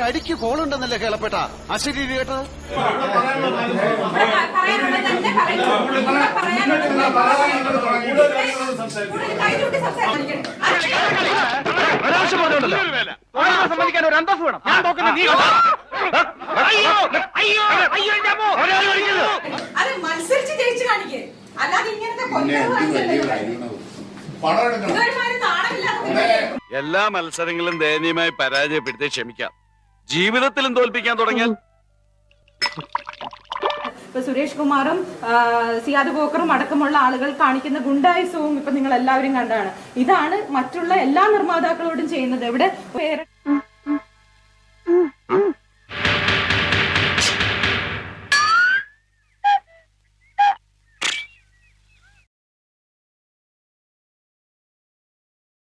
ഒരടിക്ക് കോളുണ്ടെന്നല്ലേ കേളപ്പെട്ട അശരീരി കേട്ടത്. സമ്മതിക്കാൻ ഒരു അന്തസ് വേണം. ഞാൻ നോക്കുന്ന നീ അത് മത്സരിച്ച് ജയിച്ചു കാണിക്കേ, അല്ലാതെ ഇങ്ങനത്തെ എല്ലാ മത്സരങ്ങളും ദയനീയമായി പരാജയപ്പെടുത്തി ക്ഷമിക്കാം. ജീവിതത്തിലും തോൽപ്പിക്കാൻ തുടങ്ങിയാൽ ഇപ്പൊ സുരേഷ് കുമാറും സിയാദ് ബോക്കറും അടക്കമുള്ള ആളുകൾ കാണിക്കുന്ന ഗുണ്ടായുസവും ഇപ്പൊ നിങ്ങൾ എല്ലാവരും കണ്ടാണ്. ഇതാണ് മറ്റുള്ള എല്ലാ നിർമ്മാതാക്കളോടും ചെയ്യുന്നത്. ഇവിടെ